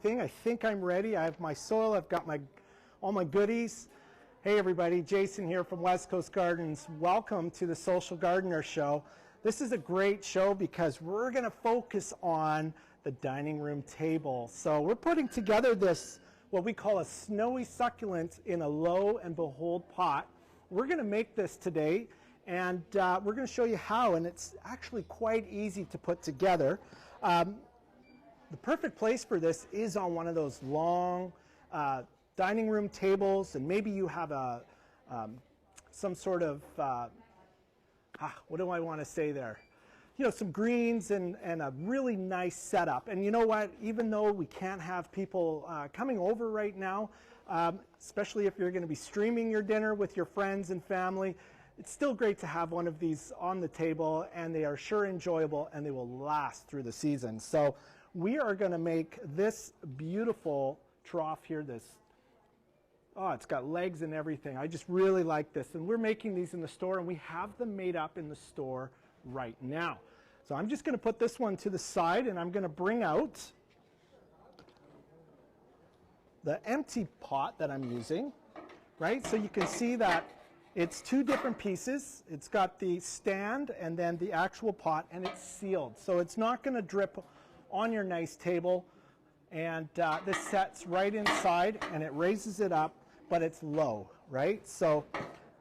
I think I'm ready. I have my soil, I've got all my goodies. Hey everybody, Jason here from West Coast Gardens. Welcome to the Social Gardener Show. This is a great show because we're going to focus on the dining room table. So we're putting together this, what we call a snowy succulent in a lo and behold pot. We're going to make this today, and we're going to show you how, and it's actually quite easy to put together. The perfect place for this is on one of those long dining room tables, and maybe you have a some sort of what do I want to say there? You know, some greens and a really nice setup. And you know what? Even though we can't have people coming over right now, especially if you're going to be streaming your dinner with your friends and family, it's still great to have one of these on the table, and they are sure enjoyable, and they will last through the season. So we are going to make this beautiful trough here, oh, it's got legs and everything. I just really like this. And we're making these in the store, and we have them made up in the store right now. So I'm just going to put this one to the side, and I'm going to bring out the empty pot that I'm using, right? So you can see that it's two different pieces. It's got the stand and then the actual pot, and it's sealed. So it's not going to drip on your nice table. And this sets right inside, and it raises it up, but it's low, right? So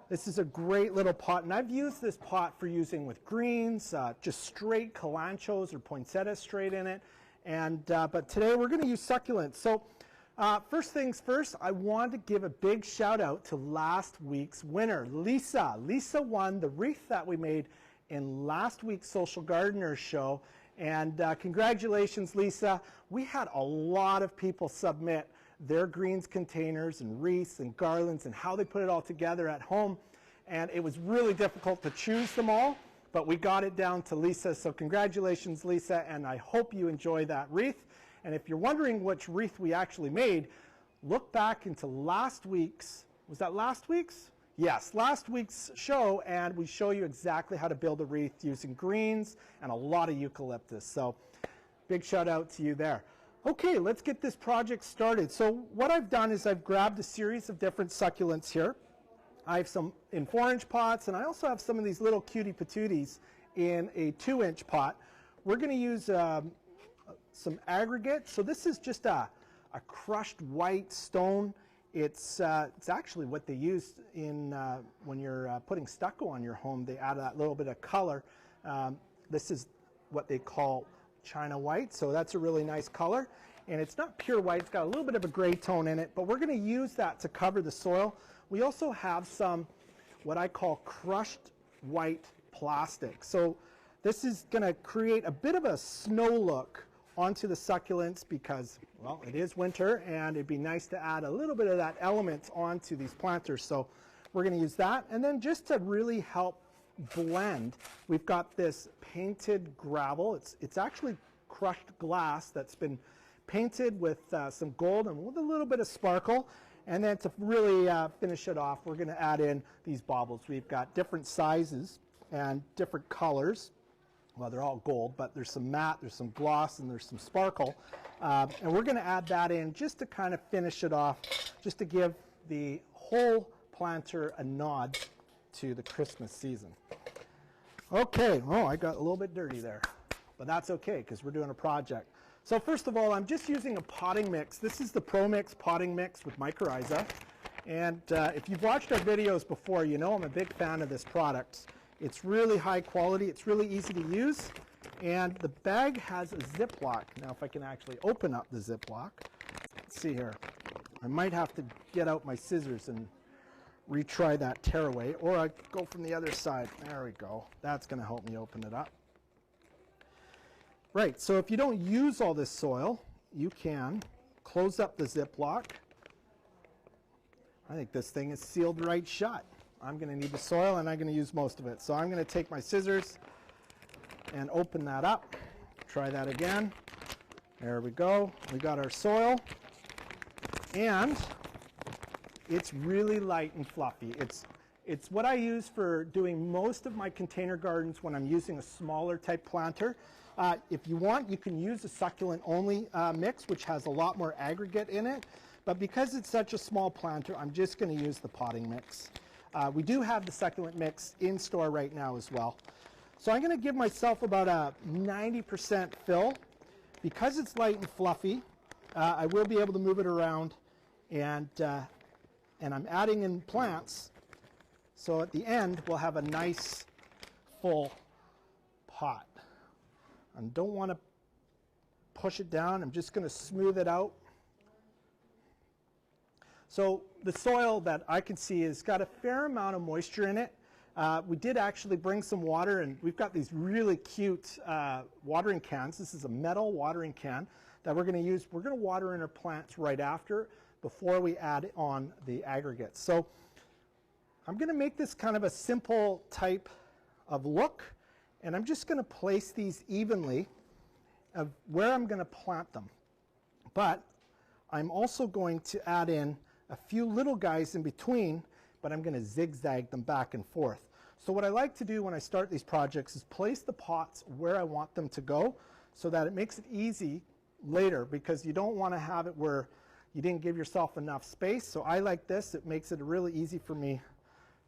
this is a great little pot, and I've used this pot for using with greens, just straight calanchos or poinsettias straight in it. And but today we're going to use succulents. So first things first, I want to give a big shout out to last week's winner, Lisa. Lisa won the wreath that we made in last week's Social Gardener Show. And congratulations, Lisa. We had a lot of people submit their greens containers and wreaths and garlands and how they put it all together at home. And it was really difficult to choose them all, but we got it down to Lisa. So congratulations, Lisa, and I hope you enjoy that wreath. And if you're wondering which wreath we actually made, look back into last week's, was that last week's? Yes, last week's show, and we show you exactly how to build a wreath using greens and a lot of eucalyptus. So big shout out to you there. Okay, let's get this project started. So what I've done is I've grabbed a series of different succulents here. I have some in 4-inch pots, and I also have some of these little cutie patooties in a 2-inch pot. We're going to use some aggregate. So this is just a crushed white stone. It's actually what they use in when you're putting stucco on your home. They add that little bit of color. This is what they call China white, so that's a really nice color. And it's not pure white, it's got a little bit of a gray tone in it, but we're going to use that to cover the soil. We also have some what I call crushed white plastic. So this is going to create a bit of a snow look onto the succulents because, well, it is winter, and it'd be nice to add a little bit of that element onto these planters. So we're going to use that. And then just to really help blend, we've got this painted gravel. It's actually crushed glass that's been painted with some gold and with a little bit of sparkle. And then to really finish it off, we're going to add in these baubles. We've got different sizes and different colors. Well, they're all gold, but there's some matte, there's some gloss, and there's some sparkle. And we're going to add that in just to kind of finish it off, just to give the whole planter a nod to the Christmas season. Okay, oh, I got a little bit dirty there, but that's okay because we're doing a project. So first of all, I'm just using a potting mix. This is the Pro Mix potting mix with mycorrhiza. And if you've watched our videos before, you know I'm a big fan of this product. It's really high quality, it's really easy to use, and the bag has a Ziploc. Now if I can actually open up the Ziploc, let's see here. I might have to get out my scissors and retry that tearaway, or I go from the other side. There we go. That's going to help me open it up. Right, so if you don't use all this soil, you can close up the Ziploc. I think this thing is sealed right shut. I'm going to need the soil, and I'm going to use most of it. So I'm going to take my scissors and open that up. Try that again. There we go. We got our soil. And it's really light and fluffy. It's what I use for doing most of my container gardens when I'm using a smaller type planter. If you want, you can use a succulent only mix, which has a lot more aggregate in it. But because it's such a small planter, I'm just going to use the potting mix. We do have the succulent mix in store right now as well. So I'm going to give myself about a 90% fill. Because it's light and fluffy, I will be able to move it around, and I'm adding in plants. So at the end, we'll have a nice full pot. I don't want to push it down. I'm just going to smooth it out. So the soil that I can see has got a fair amount of moisture in it. We did actually bring some water, and we've got these really cute watering cans. This is a metal watering can that we're going to use. We're going to water in our plants right after, before we add on the aggregates. So I'm going to make this kind of a simple type of look, and I'm just going to place these evenly of where I'm going to plant them. But I'm also going to add in a few little guys in between, but I'm going to zigzag them back and forth. So what I like to do when I start these projects is place the pots where I want them to go, so that it makes it easy later, because you don't want to have it where you didn't give yourself enough space. So I like this. It makes it really easy for me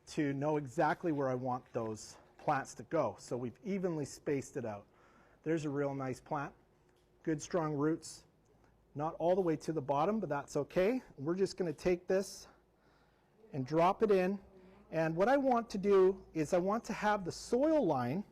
to know exactly where I want those plants to go. So we've evenly spaced it out. There's a real nice plant. Good strong roots. Not all the way to the bottom, but that's okay. We're just going to take this and drop it in. And what I want to do is I want to have the soil line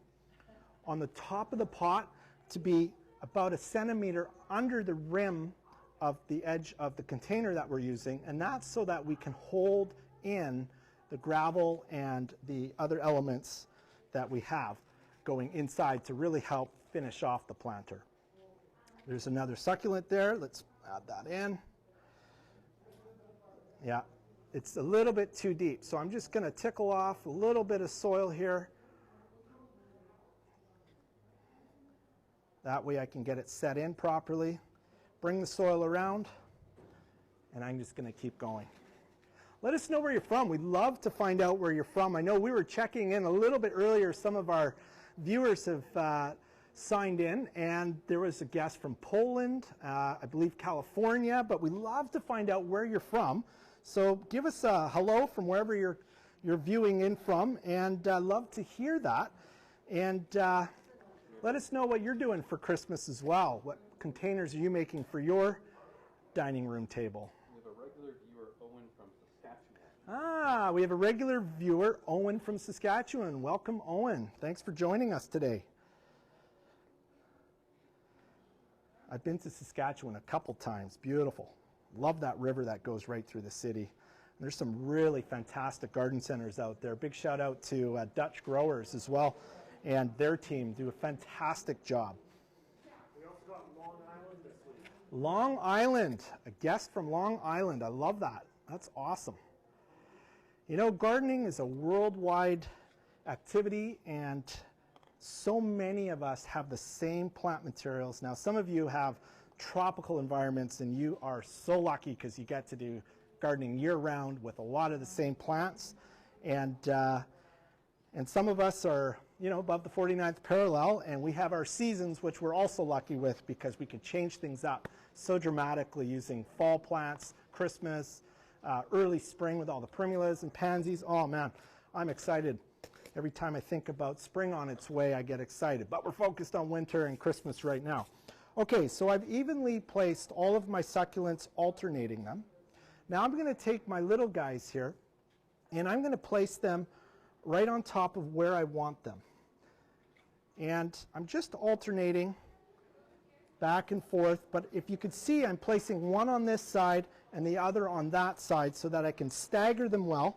on the top of the pot to be about 1 centimeter under the rim of the edge of the container that we're using. And that's so that we can hold in the gravel and the other elements that we have going inside to really help finish off the planter. There's another succulent there. Let's add that in. Yeah, it's a little bit too deep, so I'm just going to tickle off a little bit of soil here. That way I can get it set in properly. Bring the soil around, and I'm just going to keep going. Let us know where you're from. We'd love to find out where you're from. I know we were checking in a little bit earlier. Some of our viewers have signed in, and there was a guest from Poland, I believe California, but we love to find out where you're from. So give us a hello from wherever you're viewing in from, and love to hear that. And let us know what you're doing for Christmas as well. What containers are you making for your dining room table? We have a regular viewer, Owen from Saskatchewan. Ah, we have a regular viewer, Owen from Saskatchewan. Welcome, Owen. Thanks for joining us today. I've been to Saskatchewan a couple times. Beautiful. Love that river that goes right through the city. There's some really fantastic garden centers out there. Big shout out to Dutch Growers as well, and their team do a fantastic job. We also got Long Island this week. Long Island, a guest from Long Island. I love that. That's awesome. You know, gardening is a worldwide activity, and so many of us have the same plant materials. Now, some of you have tropical environments, and you are so lucky because you get to do gardening year-round with a lot of the same plants. And some of us are, you know, above the 49th parallel, and we have our seasons, which we're also lucky with because we can change things up so dramatically using fall plants, Christmas, early spring with all the primulas and pansies. Oh, man, I'm excited. Every time I think about spring on its way, I get excited. But we're focused on winter and Christmas right now. Okay, so I've evenly placed all of my succulents, alternating them. Now I'm going to take my little guys here, and I'm going to place them right on top of where I want them. And I'm just alternating back and forth, but if you could see, I'm placing one on this side and the other on that side so that I can stagger them well.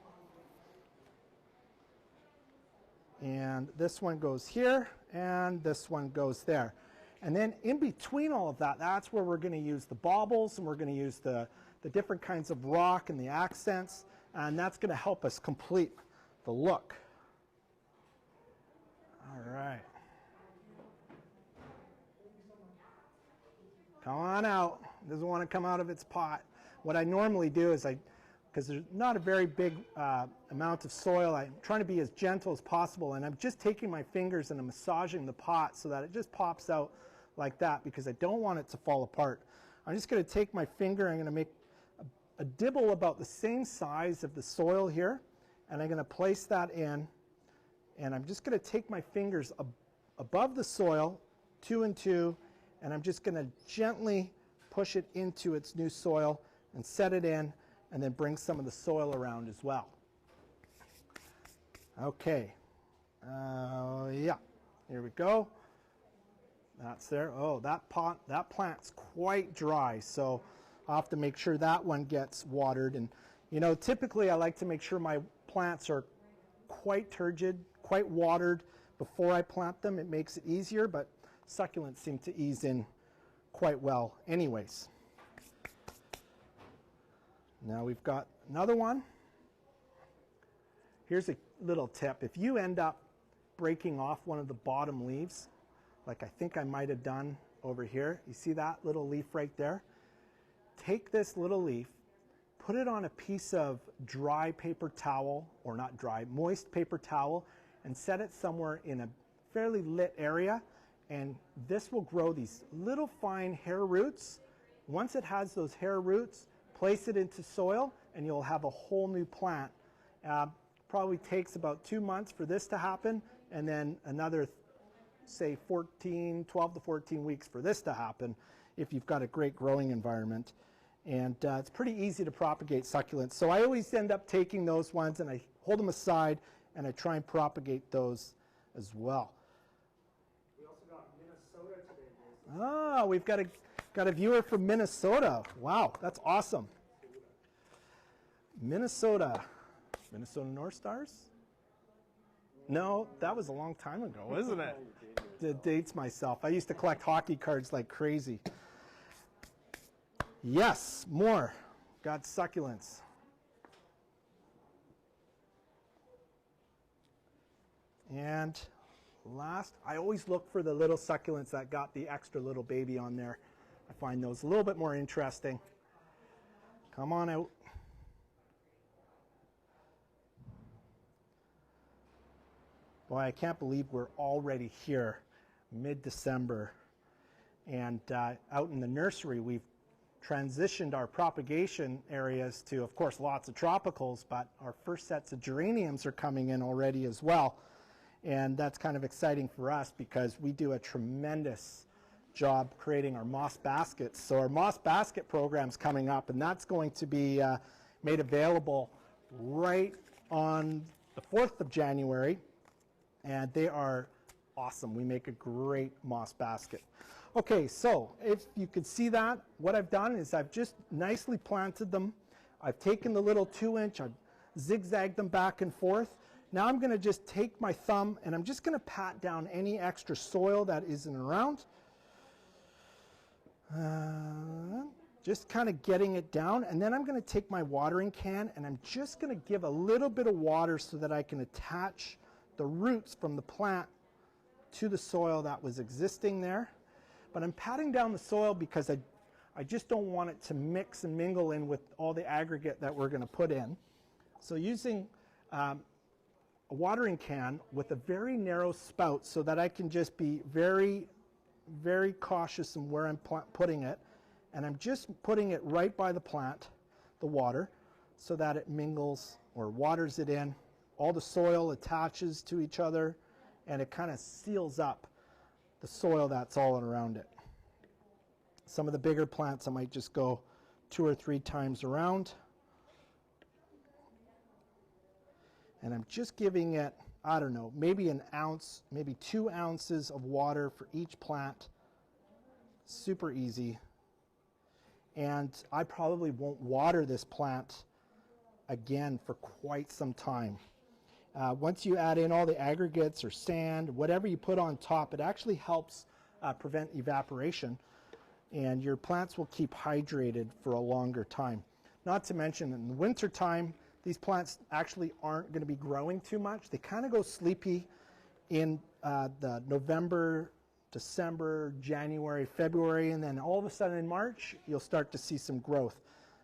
And this one goes here, and this one goes there. And then in between all of that, that's where we're going to use the baubles, and we're going to use the different kinds of rock and the accents, and that's going to help us complete the look. All right. Come on out. It doesn't want to come out of its pot. What I normally do is I because there's not a very big amount of soil. I'm trying to be as gentle as possible, and I'm just taking my fingers and I'm massaging the pot so that it just pops out like that, because I don't want it to fall apart. I'm just going to take my finger, I'm going to make a dibble about the same size of the soil here, and I'm going to place that in, and I'm just going to take my fingers above the soil, 2 and 2, and I'm just going to gently push it into its new soil and set it in, and then bring some of the soil around as well. Okay, yeah, here we go. That's there. Oh, that plant's quite dry, so I'll have to make sure that one gets watered. And you know, typically I like to make sure my plants are quite turgid, quite watered before I plant them. It makes it easier, but succulents seem to ease in quite well anyways. Now we've got another one. Here's a little tip. If you end up breaking off one of the bottom leaves, like I think I might have done over here, you see that little leaf right there? Take this little leaf, put it on a piece of dry paper towel, or not dry, moist paper towel, and set it somewhere in a fairly lit area, and this will grow these little fine hair roots. Once it has those hair roots, place it into soil and you'll have a whole new plant. Probably takes about 2 months for this to happen, and then another, say 12 to 14 weeks for this to happen if you've got a great growing environment. And it's pretty easy to propagate succulents. So I always end up taking those ones and I hold them aside and I try and propagate those as well. We also got Minnesota today, Jason. Ah, we've got a viewer from Minnesota. Wow, that's awesome. Minnesota North Stars? No, that was a long time ago, wasn't it? It dates myself. I used to collect hockey cards like crazy. Yes, more. Got succulents. And last, I always look for the little succulents that got the extra little baby on there. I find those a little bit more interesting. Come on out. Boy, I can't believe we're already here, mid-December. And out in the nursery, we've transitioned our propagation areas to, of course, lots of tropicals, but our first sets of geraniums are coming in already as well. And that's kind of exciting for us because we do a tremendous job creating our moss baskets. So our moss basket program's coming up, and that's going to be made available right on the 4th of January. And they are awesome. We make a great moss basket. Okay, so if you could see that, what I've done is I've just nicely planted them. I've taken the little 2-inch, I've zigzagged them back and forth. Now I'm going to just take my thumb and I'm just going to pat down any extra soil that isn't around. Just kind of getting it down, and then I'm going to take my watering can and I'm just going to give a little bit of water so that I can attach the roots from the plant to the soil that was existing there. But I'm patting down the soil because I just don't want it to mix and mingle in with all the aggregate that we're going to put in. So using a watering can with a very narrow spout so that I can just be very, very cautious in where I'm putting it. And I'm just putting it right by the plant, the water, so that it mingles or waters it in. All the soil attaches to each other and it kind of seals up the soil that's all around it. Some of the bigger plants I might just go 2 or 3 times around. And I'm just giving it, I don't know, maybe an ounce, maybe 2 ounces of water for each plant. Super easy. And I probably won't water this plant again for quite some time. Once you add in all the aggregates or sand, whatever you put on top, it actually helps prevent evaporation, and your plants will keep hydrated for a longer time. Not to mention in the winter time, these plants actually aren't going to be growing too much. They kind of go sleepy in the November, December, January, February, and then all of a sudden in March, you'll start to see some growth.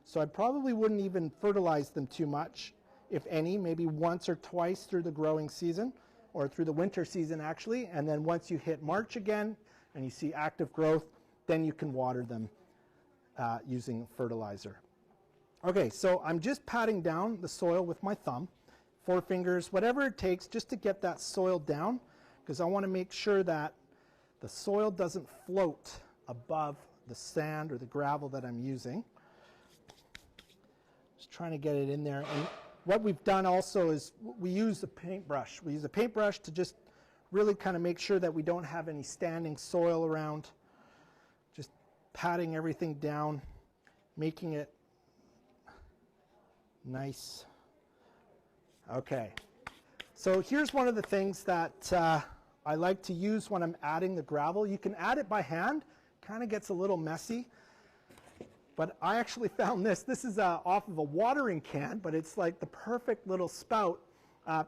So I probably wouldn't even fertilize them too much, if any, maybe once or twice through the growing season, or through the winter season actually, and then once you hit March again and you see active growth, then you can water them using fertilizer. Okay, so I'm just patting down the soil with my thumb, 4 fingers, whatever it takes just to get that soil down, because I want to make sure that the soil doesn't float above the sand or the gravel that I'm using. Just trying to get it in there. And what we've done also is we use a paintbrush. We use a paintbrush to just really kind of make sure that we don't have any standing soil around. Just patting everything down, making it nice. Okay. So here's one of the things that I like to use when I'm adding the gravel. You can add it by hand. Kind of gets a little messy. But I actually found this. This is off of a watering can, but it's like the perfect little spout.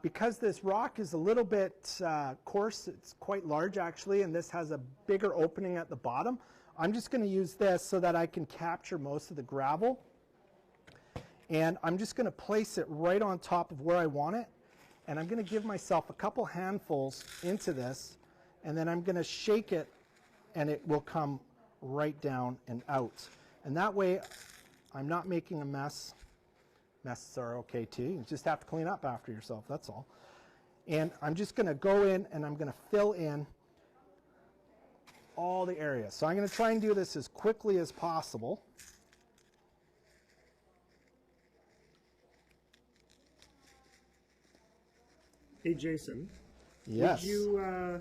Because this rock is a little bit coarse, it's quite large actually, and this has a bigger opening at the bottom. I'm just going to use this so that I can capture most of the gravel. And I'm just going to place it right on top of where I want it. And I'm going to give myself a couple handfuls into this, and then I'm going to shake it, and it will come right down and out. And that way, I'm not making a mess. Messes are okay too. You just have to clean up after yourself, that's all. And I'm just going to go in and I'm going to fill in all the areas. So I'm going to try and do this as quickly as possible. Hey, Jason. Yes. Would you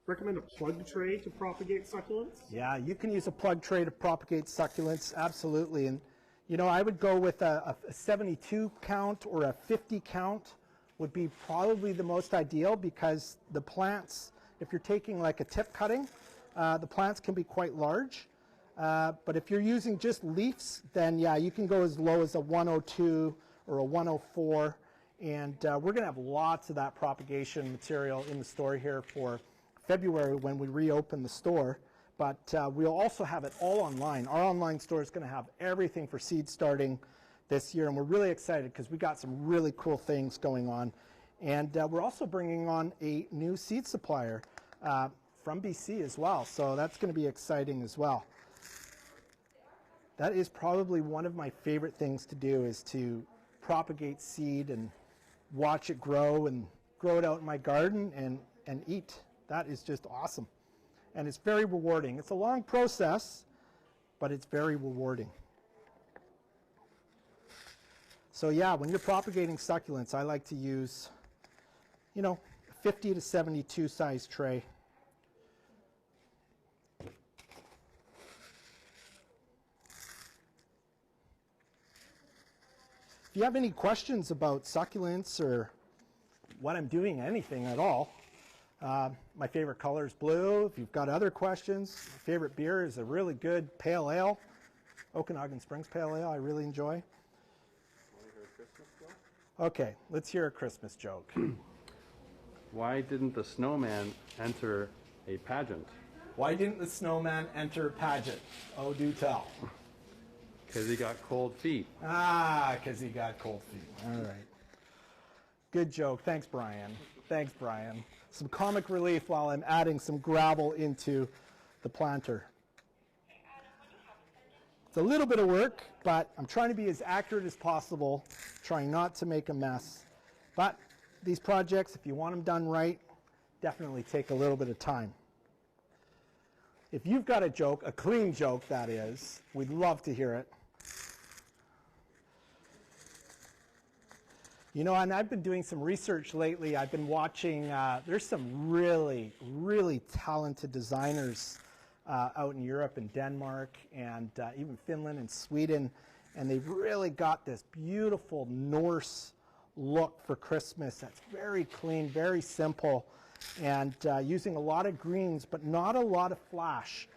recommend a plug tray to propagate succulents? Yeah, you can use a plug tray to propagate succulents, absolutely. And you know, I would go with a 72 count or a 50 count would be probably the most ideal, because the plants, if you're taking like a tip cutting, the plants can be quite large. But if you're using just leaves, then yeah, you can go as low as a 102 or a 104. And we're going to have lots of that propagation material in the store here for February when we reopen the store. But we'll also have it all online. Our online store is going to have everything for seed starting this year, and we're really excited because we got some really cool things going on. And we're also bringing on a new seed supplier from BC as well, so that's going to be exciting as well. That is probably one of my favorite things to do, is to propagate seed and watch it grow and grow it out in my garden and eat. That is just awesome. And it's very rewarding. It's a long process, but it's very rewarding. So yeah, when you're propagating succulents, I like to use, you know, 50 to 72 size tray. If you have any questions about succulents or what I'm doing, anything at all, my favorite color is blue. If you've got other questions, my favorite beer is a really good pale ale, Okanagan Springs Pale Ale, I really enjoy. Want to hear a Christmas joke? Okay, let's hear a Christmas joke. Why didn't the snowman enter a pageant? Why didn't the snowman enter a pageant? Oh, do tell. Because he got cold feet. Ah, because he got cold feet. All right. Good joke. Thanks, Brian. Thanks, Brian. Some comic relief while I'm adding some gravel into the planter. It's a little bit of work, but I'm trying to be as accurate as possible, trying not to make a mess. But these projects, if you want them done right, definitely take a little bit of time. If you've got a joke, a clean joke that is, we'd love to hear it. You know, and I've been doing some research lately. I've been watching, there's some really, really talented designers out in Europe and Denmark and even Finland and Sweden. And they've really got this beautiful Norse look for Christmas that's very clean, very simple, and using a lot of greens, but not a lot of flash.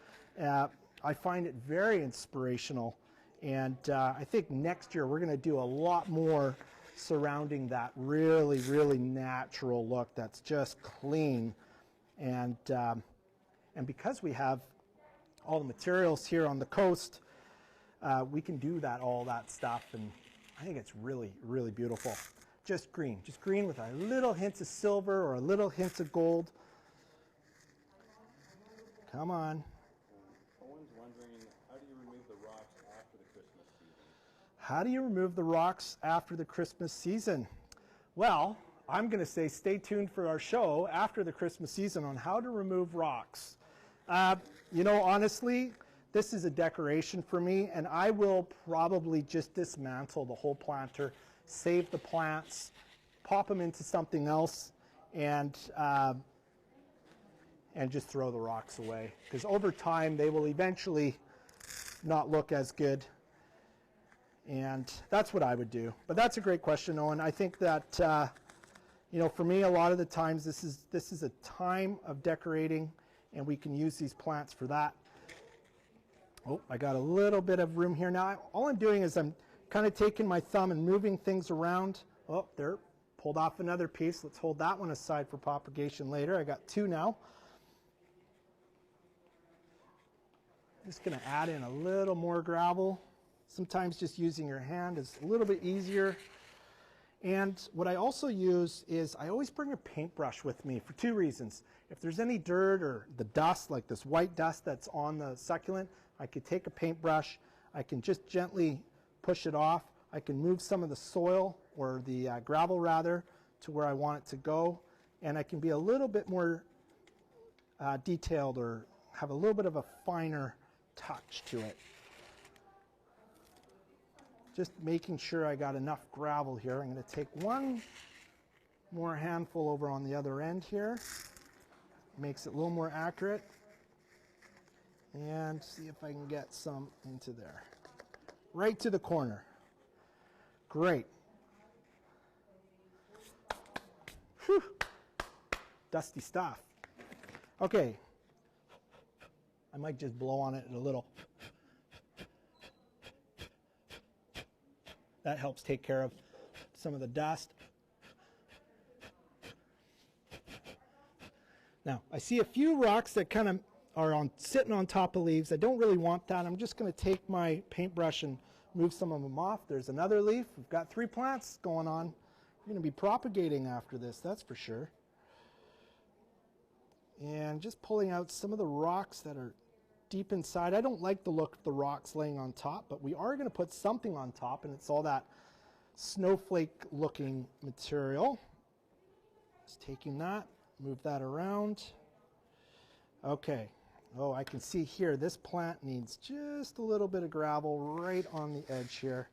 I find it very inspirational. And I think next year we're going to do a lot more surrounding that really, really natural look that's just clean. And because we have all the materials here on the coast, we can do that, all that stuff, and I think it's really, really beautiful. Just green with a little hint of silver or a little hint of gold. Come on. Owen's wondering, how do you remove the rocks after the Christmas season? How do you remove the rocks after the Christmas season? Well, I'm going to say stay tuned for our show after the Christmas season on how to remove rocks. You know, honestly, this is a decoration for me, and I will probably just dismantle the whole planter, save the plants, pop them into something else, and just throw the rocks away. Because over time, they will eventually not look as good. And that's what I would do. But that's a great question, Owen. I think that, you know, for me, a lot of the times, this is a time of decorating, and we can use these plants for that. Oh, I got a little bit of room here now. All I'm doing is I'm kind of taking my thumb and moving things around. Oh, there, pulled off another piece. Let's hold that one aside for propagation later. I got two now. Just going to add in a little more gravel. Sometimes just using your hand is a little bit easier. And what I also use is I always bring a paintbrush with me for two reasons. If there's any dirt or the dust, like this white dust that's on the succulent, I could take a paintbrush, I can just gently push it off. I can move some of the soil, or the gravel rather, to where I want it to go. And I can be a little bit more detailed, or have a little bit of a finer touch to it. Just making sure I got enough gravel here. I'm going to take one more handful over on the other end here. Makes it a little more accurate. And see if I can get some into there. Right to the corner. Great. Whew. Dusty stuff. Okay. I might just blow on it a little. That helps take care of some of the dust. Now, I see a few rocks that kind of are sitting on top of leaves. I don't really want that. I'm just going to take my paintbrush and move some of them off. There's another leaf. We've got 3 plants going on. We're going to be propagating after this, that's for sure. And just pulling out some of the rocks that are deep inside. I don't like the look of the rocks laying on top, but we are going to put something on top, and it's all that snowflake looking material. Just taking that, move that around. Okay. Oh, I can see here this plant needs just a little bit of gravel right on the edge here.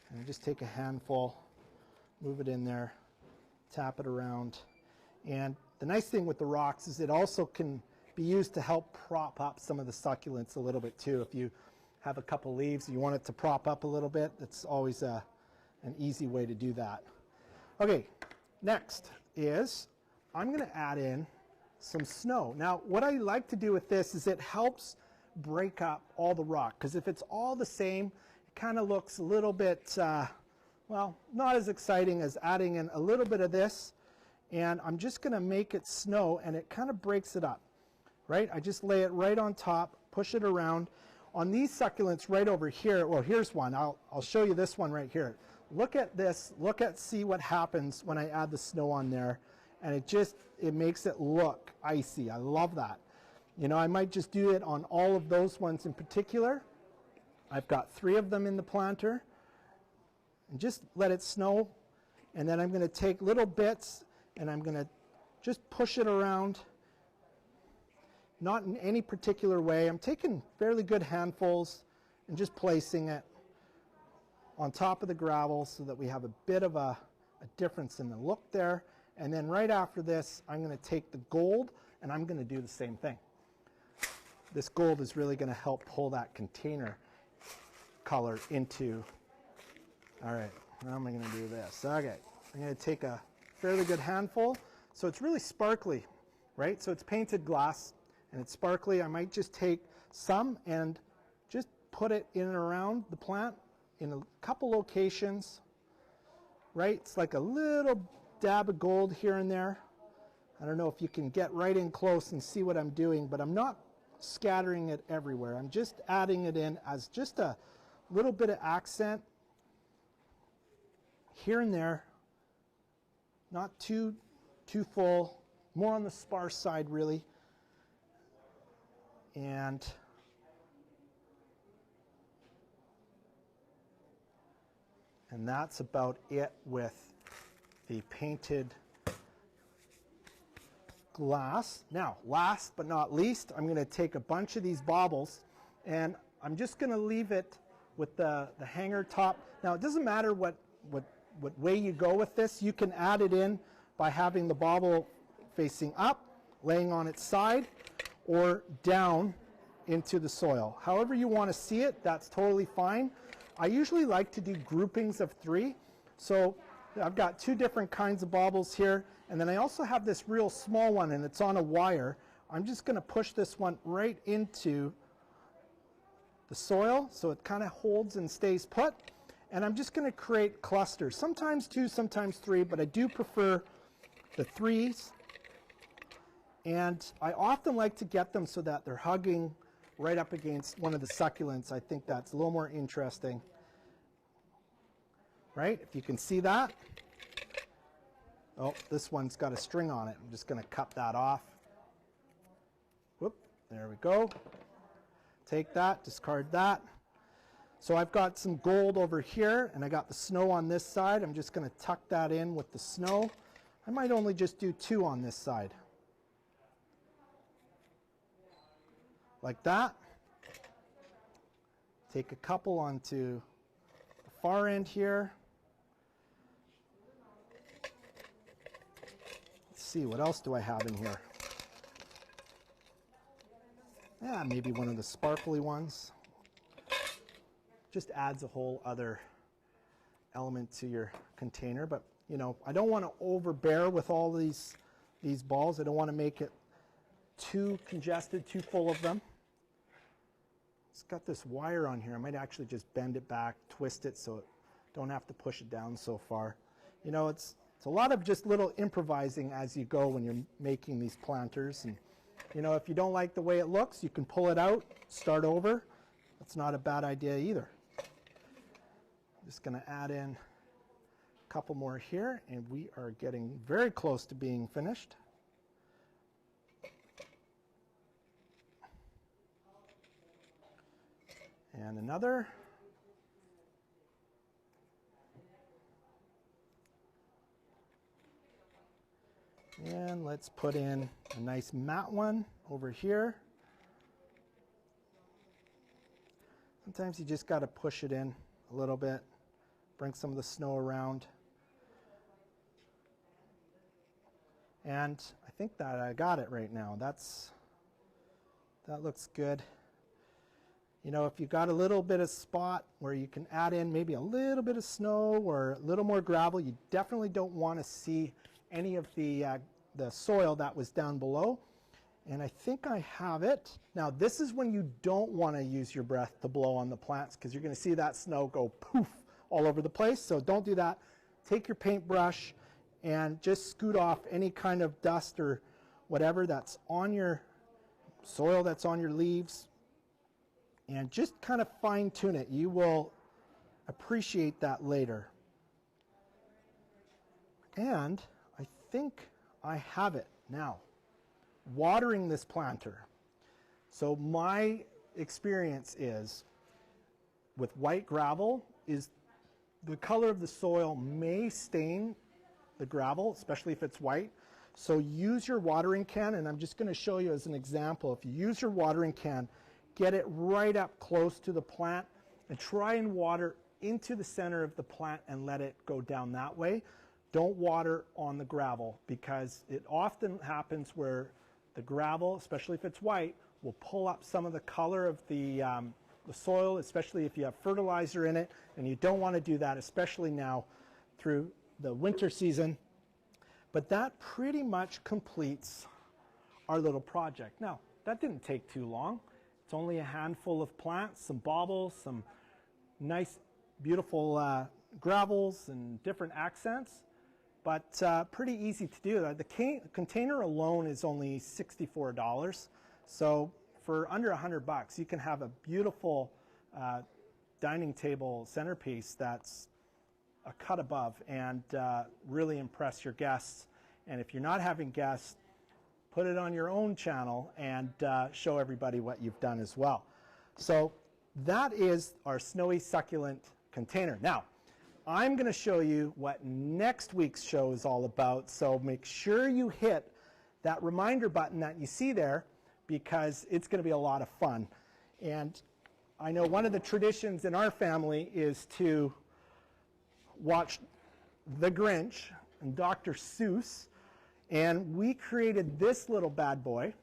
And just take a handful, move it in there, tap it around. And the nice thing with the rocks is it also can be used to help prop up some of the succulents a little bit too. If you have a couple leaves, you want it to prop up a little bit, it's always an easy way to do that. Okay, next is I'm going to add in some snow. Now, what I like to do with this is it helps break up all the rock, because if it's all the same, it kind of looks a little bit, well, not as exciting as adding in a little bit of this. And I'm just going to make it snow, and it kind of breaks it up, right? I just lay it right on top, push it around. On these succulents right over here, well, here's one. I'll show you this one right here. Look at this. See what happens when I add the snow on there. And it makes it look icy. I love that. You know, I might just do it on all of those ones in particular. I've got 3 of them in the planter. And just let it snow. And then I'm going to take little bits and I'm going to just push it around. Not in any particular way. I'm taking fairly good handfuls and just placing it on top of the gravel so that we have a bit of a difference in the look there. And then right after this, I'm going to take the gold and I'm going to do the same thing. This gold is really going to help pull that container color into. All right, now I'm going to do this. Okay, I'm going to take a fairly good handful. So it's really sparkly, right? So it's painted glass and it's sparkly. I might just take some and just put it in and around the plant in a couple locations, right? It's like a little dab of gold here and there. I don't know if you can get right in close and see what I'm doing, but I'm not scattering it everywhere. I'm just adding it in as just a little bit of accent here and there. Not too full, more on the sparse side really. And that's about it with the painted glass. Now, last but not least, I'm going to take a bunch of these baubles and I'm just going to leave it with the hanger top. Now, it doesn't matter what way you go with this. You can add it in by having the bauble facing up, laying on its side, or down into the soil. However you want to see it, that's totally fine. I usually like to do groupings of 3. So I've got 2 different kinds of baubles here, and then I also have this real small one, and it's on a wire. I'm just going to push this one right into the soil so it kind of holds and stays put. And I'm just going to create clusters, sometimes 2, sometimes 3, but I do prefer the 3s. And I often like to get them so that they're hugging right up against one of the succulents. I think that's a little more interesting. Right? If you can see that. Oh, this one's got a string on it. I'm just going to cut that off. Whoop, there we go. Take that, discard that. So I've got some gold over here, and I got the snow on this side. I'm just going to tuck that in with the snow. I might only just do 2 on this side. Like that. Take a couple onto the far end here. Let's see, what else do I have in here? Yeah, maybe one of the sparkly ones. Just adds a whole other element to your container. But, you know, I don't want to overbear with all these balls. I don't want to make it too congested, too full of them. It's got this wire on here. I might actually just bend it back, twist it so it don't have to push it down so far. You know, it's a lot of just little improvising as you go when you're making these planters. And, you know, if you don't like the way it looks, you can pull it out, start over. That's not a bad idea either. I'm just going to add in a couple more here, and we are getting very close to being finished. And another. And let's put in a nice matte one over here. Sometimes you just got to push it in a little bit, bring some of the snow around. And I think that I got it right now. That looks good. You know, if you got a little bit of spot where you can add in maybe a little bit of snow or a little more gravel, you definitely don't want to see any of the soil that was down below. And I think I have it. Now, this is when you don't want to use your breath to blow on the plants, because you're going to see that snow go poof all over the place. So don't do that. Take your paintbrush and just scoot off any kind of dust or whatever that's on your soil, that's on your leaves, and just kind of fine tune it. You will appreciate that later. And I think I have it now. Watering this planter. So my experience is with white gravel is the color of the soil may stain the gravel, especially if it's white. So use your watering can, and I'm just going to show you as an example. If you use your watering can, get it right up close to the plant and try and water into the center of the plant and let it go down that way. Don't water on the gravel, because it often happens where the gravel, especially if it's white, will pull up some of the color of the soil, especially if you have fertilizer in it, and you don't want to do that, especially now through the winter season. But that pretty much completes our little project. Now, that didn't take too long. It's only a handful of plants, some baubles, some nice, beautiful gravels and different accents. But pretty easy to do. The container alone is only $64. So for under $100, you can have a beautiful dining table centerpiece that's a cut above and really impress your guests. And if you're not having guests, put it on your own channel and show everybody what you've done as well. So that is our snowy succulent container. Now, I'm going to show you what next week's show is all about, so make sure you hit that reminder button that you see there, because it's going to be a lot of fun. And I know one of the traditions in our family is to watch The Grinch and Dr. Seuss, and we created this little bad boy,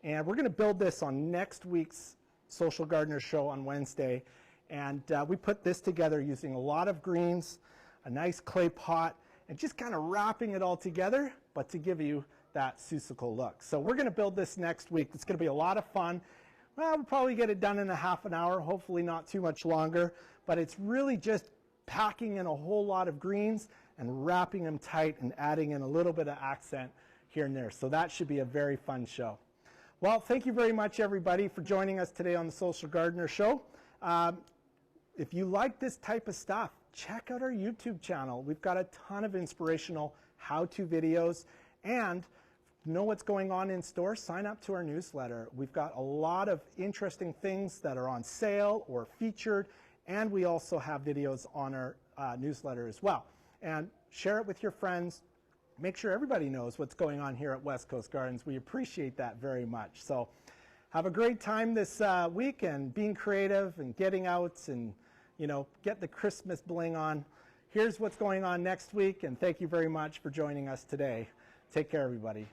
and we're going to build this on next week's Social Gardener show on Wednesday. And we put this together using a lot of greens, a nice clay pot, and just kind of wrapping it all together, but to give you that Seussical look. So we're going to build this next week. It's going to be a lot of fun. Well, we'll probably get it done in a half an hour, hopefully not too much longer, but it's really just packing in a whole lot of greens and wrapping them tight and adding in a little bit of accent here and there. So that should be a very fun show. Well, thank you very much, everybody, for joining us today on the Social Gardener Show. If you like this type of stuff, check out our YouTube channel. We've got a ton of inspirational how-to videos, and know what's going on in store, sign up to our newsletter. We've got a lot of interesting things that are on sale or featured, and we also have videos on our newsletter as well. And share it with your friends. Make sure everybody knows what's going on here at West Coast Gardens. We appreciate that very much. So have a great time this week, and being creative and getting out and, you know, get the Christmas bling on. Here's what's going on next week, and thank you very much for joining us today. Take care, everybody.